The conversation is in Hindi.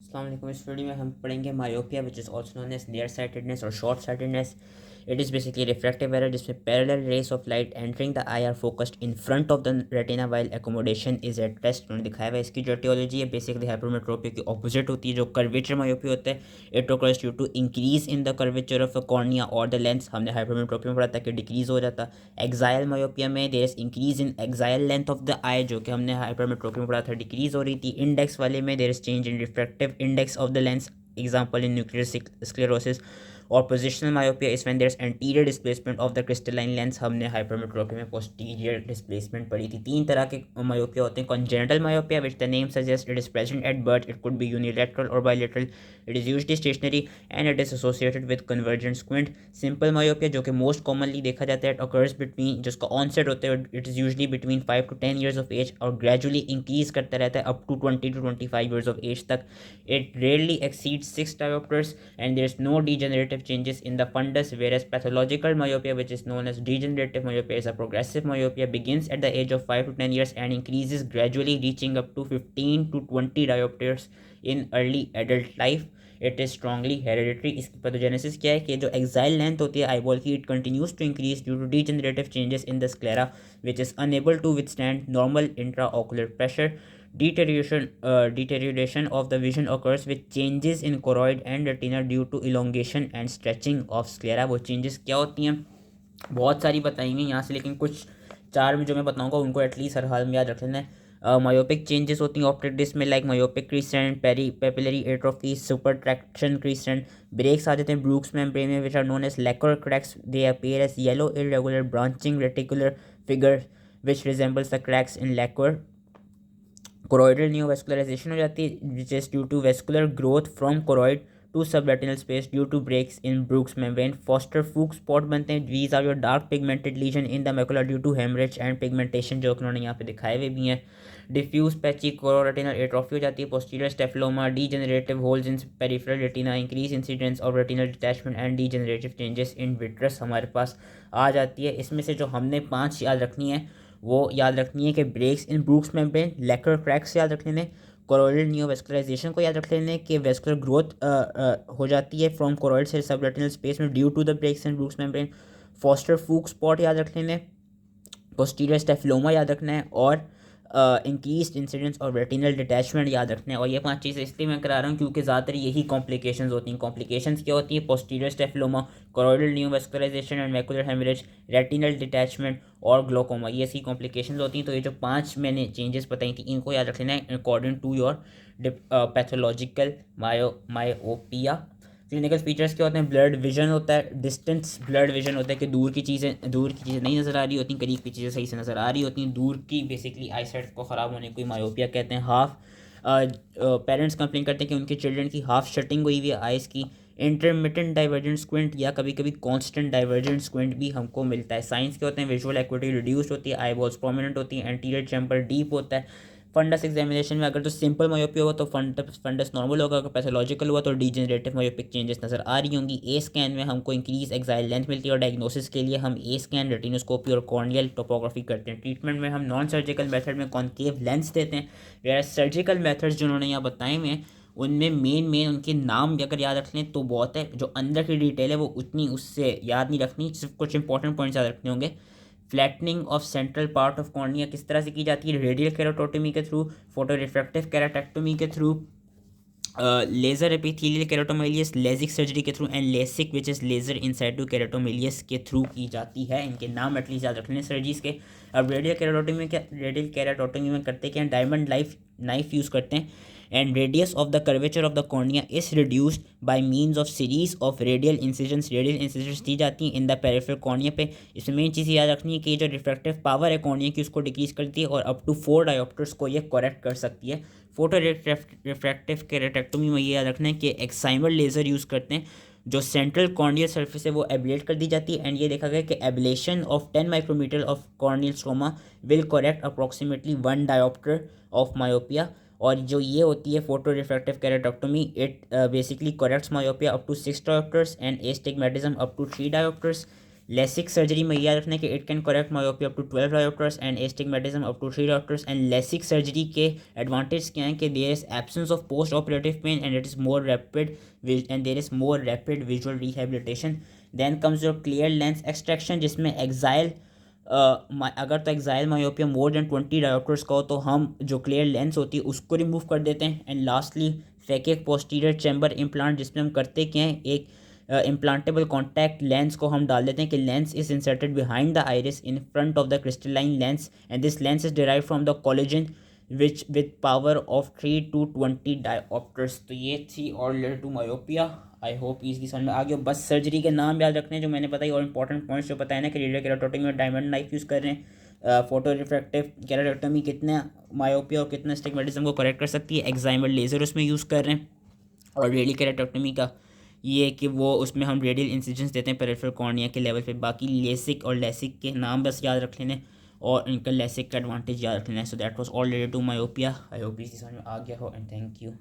अस्सलाम वालेकुम। इस वीडियो में हम पढ़ेंगे myopia which is also known as near sightedness और short sightedness. It is basically refractive error जिसमें parallel rays of light entering the eye are focused in front of the retina while accommodation is at rest. उन्होंने दिखाया हुआ है। इसकी जो टियोलॉजी है बेसिकली हाइपरमेट्रोपिया की ऑपोजिट होती है। जो कर्वेचर मायोपिया होता है it occurs due to increase in the curvature of a cornea और द लेंस। हमने हाइपरमेट्रोपिया में पढ़ा था कि डिक्रीज हो जाता। एक्साइल मायोपिया में there is increase in axial length of the eye, जो कि हमने हाइपरमेट्रोपिया में पढ़ा था डिक्रीज हो रही थी। इंडेक्स वाले में there is change in refractive index of the lens, example in nuclear sclerosis. और positional myopia is when there is anterior displacement of the crystalline lens. हमने हाइपरमेट्रोपिया में पोस्टीरियर डिस्प्लेसमेंट पढ़ी थी। तीन तरह के मायोपिया होते हैं। Congenital myopia which the name suggest it is present at birth, it could be unilateral और bilateral, it is usually stationary and it is associated with convergent squint. Simple myopia जो कि मोस्ट कॉमनली देखा जाता है, इट अकर्स बिटवीन, जिसका ऑनसेट होता है it is usually between 5 to 10 years of age और ग्रेजुअली इंक्रीज करता रहता है up to 20 to 25 years of age तक। It rarely exceeds 6 diopters and there is no degenerative changes in the fundus, whereas pathological myopia, which is known as degenerative myopia, is a progressive myopia, begins at the age of 5 to 10 years and increases gradually, reaching up to 15 to 20 diopters in early adult life. It is strongly hereditary. इसकी पैथोजेनेसिस क्या है कि जो एक्साइल लेंथ होती है आईबॉल की, it continues to increase due to degenerative changes in the sclera which is unable to withstand normal intraocular pressure. Deterioration of the vision occurs with changes in choroid and retina due to elongation and stretching of sclera। वो चेंजेस क्या होती हैं बहुत सारी बताएंगे यहाँ से, लेकिन कुछ चार में जो मैं बताऊंगा उनको एटलीस्ट हर हाल में याद रख लेना है। मायोपिक चेंजेस होती हैं ऑप्टिक डिस्क में, like myopic crescent, peri papillary atrophy, super traction crescent. Breaks आ जाते हैं ब्रूक्स मेम्ब्रेन में which are known as lacquer cracks. They appear as yellow irregular branching reticular figure which resembles the cracks in lacquer. Choroidal neovascularization हो जाती है which is due to vascular growth from choroid to sub retinal space due to breaks in Bruch's membrane. Foster Fuchs spot बनते हैं। These are your dark pigmented lesion in the macula due to haemorrhage and pigmentation, जो उन्होंने यहाँ पे दिखाए हुए भी हैं। डिफ्यूज पैची कोरोरेटिनल एट्रोफी हो जाती है। Posterior staphyloma, degenerative holes in peripheral retina, increase incidence of retinal detachment and degenerative changes in vitreous हमारे पास आ जाती है। इसमें से जो हमने 5 याद रखनी है वो याद रखनी है कि breaks in Bruch's membrane, लैक्वर cracks याद रख लेने, कोरोइडल न्यूवैस्कुलराइजेशन को याद रख लेने कि वेस्कुलर ग्रोथ हो जाती है फ्रॉम कोरोइड से सबरेटिनल स्पेस में due to the breaks in Bruch's membrane. Foster Fuchs spot याद रख लेने, पोस्टीरियर स्टेफिलोमा याद रखना है और इंक्रीज इंसिडेंस और रेटिनल डिटैचमेंट याद रखना है। और ये 5 चीज़ें इसलिए मैं करा रहा हूँ क्योंकि ज़्यादातर यही कॉम्प्लिकेशंस होती हैं। कॉम्प्लिकेशंस क्या होती हैं? Posterior staphyloma, choroidal neovascularization and macular haemorrhage, retinal detachment और ग्लोकोमा, ये ऐसी कॉम्प्लिकेशंस होती हैं। तो ये जो 5 मैंने चेंजेस बताई थी इनको याद रख लेना है according to your pathological myopia. Clinical features क्या होते हैं? ब्लड विजन होता है, डिस्टेंस ब्लड विजन होता है कि दूर की चीज़ें नहीं नज़र आ रही होती, करीब की चीज़ें सही से नज़र आ रही होती हैं। दूर की बेसिकली आई साइट को ख़राब होने को मायोपिया कहते हैं। हाफ पेरेंट्स कंप्लेन करते हैं कि उनके चिल्ड्रन की हाफ शटिंग हुई हुई है आइज़ की। इंटरमिटेंट डाइवर्जेंट स्क्विंट या कभी कभी कांस्टेंट डाइवर्जेंट स्क्विंट भी हमको मिलता है। साइंस के होते हैं? विजुअल एक्विटी रिड्यूस्ड होती है, आई बॉल्स प्रोमिनेंट होती है, एंटीरियर चैम्बर डीप होता है। फंडस एग्जामिनेशन में अगर तो सिंपल मायोपिया हुआ तो फंडस नॉर्मल होगा, अगर पैथोलॉजिकल हुआ तो डीजेनरेटिव मायोपिक चेंजेस नजर आ रही होंगी। ए स्कैन में हमको इंक्रीज एक्साइल लेंथ मिलती है और डायग्नोसिस के लिए हम ए स्कैन, रेटिनोस्कोपी और कॉर्नियल टोपोग्राफी करते हैं। ट्रीटमेंट में हम नॉन सर्जिकल मेथड में कॉन्केव लेंस देते हैं, वेयर सर्जिकल मेथड्स जो उन्होंने यहाँ बताए हुए हैं उनमें मेन उनके नाम भी अगर याद रख लें तो बहुत है। जो अंदर की डिटेल है वो उतनी उससे याद नहीं रखनी, सिर्फ कुछ इंपॉर्टेंट पॉइंट्स याद रखने होंगे। Flattening of central part of cornea किस तरह से की जाती है? रेडियल केराटोटमी के थ्रू, फोटो रिफ्रैक्टिव केराटेक्टोमी के through, laser epithelial keratomileusis LASEK surgery के through and LASIK which is laser in situ keratomileusis के थ्रू की जाती है। इनके नाम एटलीस्ट याद रखने सर्जरीज के। अब रेडियल केराटोटमी में करते क्या? डायमंड नाइफ यूज़ करते हैं and radius of the curvature of the cornea is reduced by means of series of radial incisions दी जाती हैं इन द पेरिफेरल कॉर्निया पे। इसमें मेन चीज़ याद रखनी है कि जो रिफ्रैक्टिव पावर है कॉर्निया की उसको डिक्रीज करती है और अप टू 4 डायोप्टर्स को ये करेक्ट कर सकती है। फोटो रिफ्रैक्टिव केराटेक्टोमी में ये याद रखना है कि एक्साइमर लेज़र यूज़ करते हैं, जो सेंट्रल कॉर्नियल सर्फेस है वो एब्लेट कर दी जाती है एंड ये देखा गया कि ablation of 10 micrometre of corneal stroma will correct approximately 1 dioptre of myopia. और जो ये होती है photo refractive keratectomy, it basically corrects myopia up to 6 dioptres and astigmatism up to 3 dioptres. LASIK surgery में याद रखना है कि it can correct myopia up to 12 dioptres and astigmatism up to 3 dioptres. And LASIK surgery के एडवांटेज क्या हैं कि there is absence of post operative pain and it is more rapid and there is more rapid visual rehabilitation. Then comes your clear lens extraction, जिसमें एक्साइल अगर तो axial myopia more than 20 dioptres का हो तो हम जो क्लियर लेंस होती है उसको रिमूव कर देते हैं। And lastly phakic posterior chamber implant, जिसमें हम करते क्या हैं, एक इम्प्लांटेबल कॉन्टैक्ट लेंस को हम डाल देते हैं कि lens is inserted behind the iris in front of the crystalline lens and this lens is derive from the collagen which with power of 3 to 20 dioptres. तो ये थी और related to myopia. I hope easily समझ में आ गया। बस सर्जरी के नाम याद रखने जो मैंने बताई और इंपॉर्टेंट पॉइंट्स जो बताए ना कि रेडियो केराटोटमी में डायमंड नाइफ यूज़ कर रहे हैं, फोटो रिफ्रैक्टिव केराटोटमी कितना मायोपिया और कितना स्टिग्मेटिज्म को करेक्ट कर सकती है, एक्साइमर लेज़र उसमें यूज़ कर रहे हैं। और रेडियल केराटोटमी का ये कि वो उसमें हम रेडियल इंसिजन्स देते हैं पेरिफेरल कॉर्निया के लेवल पे। बाकी लेसिक और लेसिक के नाम बस याद रख लेने और इनका लेसिक का एडवांटेज याद रख लेना है। So that was all related to myopia. I hope इस समझ में आ गया हो एंड थैंक यू।